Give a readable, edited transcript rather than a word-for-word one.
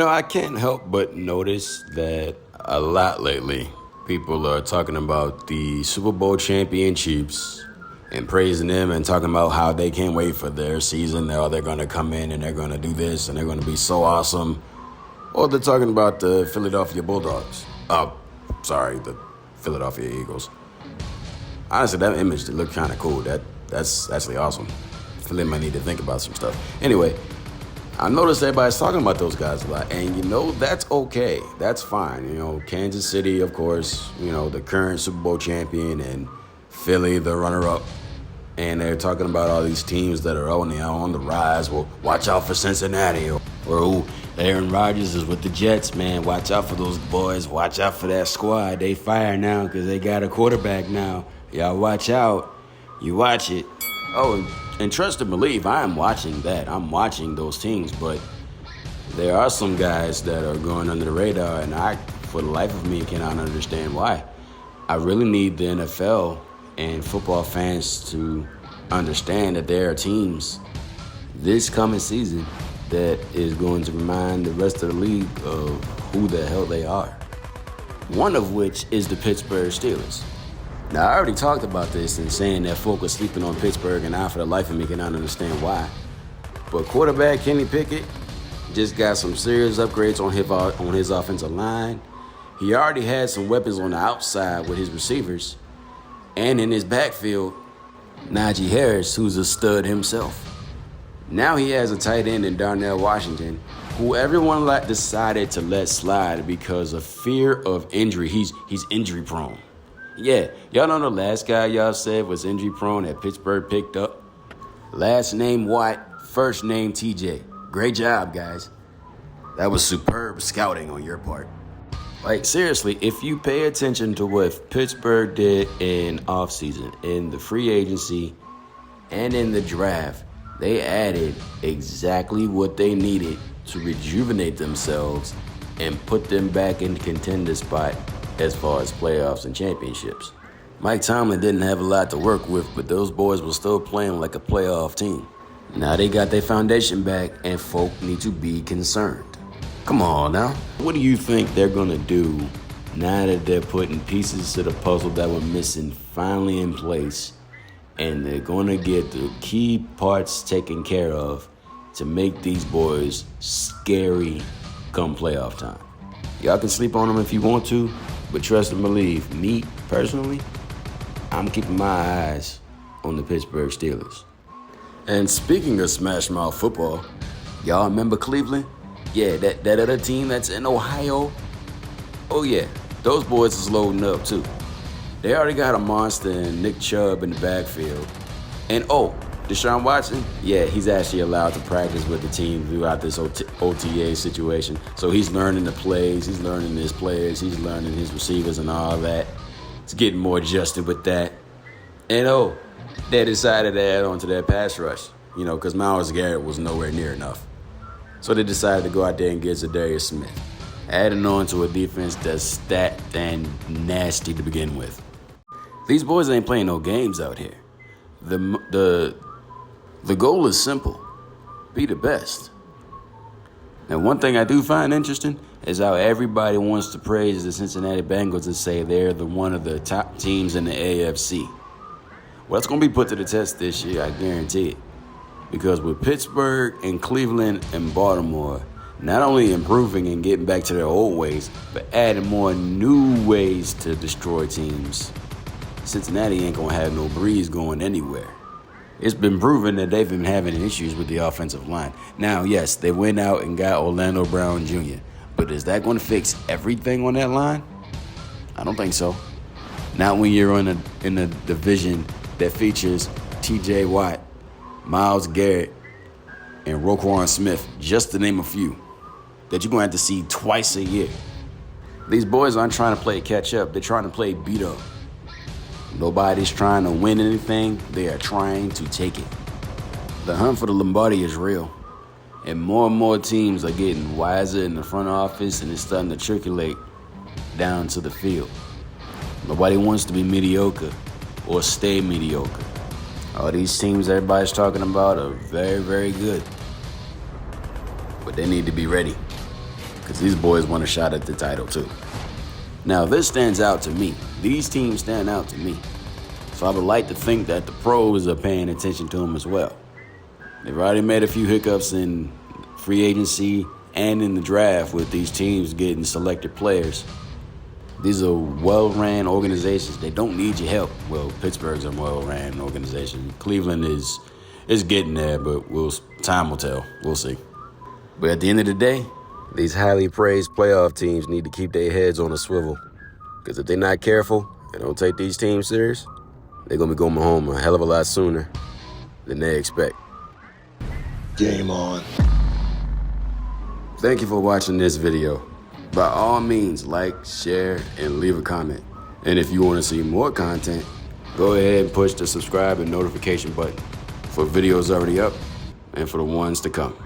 I can't help but notice that a lot lately, people are talking about the Super Bowl champion Chiefs and praising them and talking about how they can't wait for their season. They're going to come in and they're going to do this and they're going to be so awesome. Or they're talking about the Philadelphia Bulldogs. The Philadelphia Eagles. Honestly, that image looked kind of cool. That's actually awesome. Philly might need to think about some stuff. Anyway, I noticed everybody's talking about those guys a lot, and that's okay. That's fine. Kansas City, of course, the current Super Bowl champion, and Philly, the runner-up. And they're talking about all these teams that are on the rise. Well, watch out for Cincinnati, or Aaron Rodgers is with the Jets, man. Watch out for those boys. Watch out for that squad. They fire now because they got a quarterback now. Y'all watch out. You watch it. Oh, and trust and believe, I am watching that. I'm watching those teams, but there are some guys that are going under the radar, and I, for the life of me, cannot understand why. I really need the NFL and football fans to understand that there are teams this coming season that is going to remind the rest of the league of who the hell they are. One of which is the Pittsburgh Steelers. Now, I already talked about this and saying that folk are sleeping on Pittsburgh, and I, for the life of me, cannot understand why. But quarterback Kenny Pickett just got some serious upgrades on his offensive line. He already had some weapons on the outside with his receivers. And in his backfield, Najee Harris, who's a stud himself. Now he has a tight end in Darnell Washington, who everyone decided to let slide because of fear of injury. He's injury prone. Yeah, y'all know the last guy y'all said was injury prone that Pittsburgh picked up? Last name Watt, first name TJ. Great job, guys. That was superb scouting on your part. Like, seriously, if you pay attention to what Pittsburgh did in offseason, in the free agency, and in the draft, they added exactly what they needed to rejuvenate themselves and put them back in the contender spot as far as playoffs and championships. Mike Tomlin didn't have a lot to work with, but those boys were still playing like a playoff team. Now they got their foundation back, and folk need to be concerned. Come on now. What do you think they're going to do now that they're putting pieces to the puzzle that were missing finally in place, and they're going to get the key parts taken care of to make these boys scary come playoff time? Y'all can sleep on them if you want to, but trust and believe, me personally, I'm keeping my eyes on the Pittsburgh Steelers. And speaking of smash mouth football, y'all remember Cleveland? Yeah, that other team that's in Ohio? Oh yeah, those boys is loading up too. They already got a monster in Nick Chubb in the backfield. And Deshaun Watson, yeah, he's actually allowed to practice with the team throughout this OTA situation. So he's learning the plays, he's learning his players, he's learning his receivers and all that. It's getting more adjusted with that. And they decided to add on to that pass rush, because Myles Garrett was nowhere near enough. So they decided to go out there and get Zadarius Smith, adding on to a defense that's stacked and nasty to begin with. These boys ain't playing no games out here. The goal is simple. Be the best. And one thing I do find interesting is how everybody wants to praise the Cincinnati Bengals and say they're one of the top teams in the AFC. Well, it's going to be put to the test this year, I guarantee it. Because with Pittsburgh and Cleveland and Baltimore not only improving and getting back to their old ways, but adding more new ways to destroy teams, Cincinnati ain't going to have no breeze going anywhere. It's been proven that they've been having issues with the offensive line. Now, yes, they went out and got Orlando Brown Jr., but is that going to fix everything on that line? I don't think so. Not when you're in a division that features T.J. Watt, Myles Garrett, and Roquan Smith, just to name a few, that you're going to have to see twice a year. These boys aren't trying to play catch up. They're trying to play beat up. Nobody's trying to win anything. They are trying to take it. The hunt for the Lombardi is real. And more teams are getting wiser in the front office, and it's starting to circulate down to the field. Nobody wants to be mediocre or stay mediocre. All these teams everybody's talking about are very, very good. But they need to be ready. because these boys want a shot at the title too. Now, this stands out to me. These teams stand out to me. So I would like to think that the pros are paying attention to them as well. They've already made a few hiccups in free agency and in the draft with these teams getting selected players. These are well-ran organizations. They don't need your help. Well, Pittsburgh's a well-ran organization. Cleveland is getting there, but time will tell. We'll see. But at the end of the day, these highly praised playoff teams need to keep their heads on a swivel. Because if they're not careful and don't take these teams serious, they're going to be going home a hell of a lot sooner than they expect. Game on. Thank you for watching this video. By all means, like, share, and leave a comment. And if you want to see more content, go ahead and push the subscribe and notification button for videos already up and for the ones to come.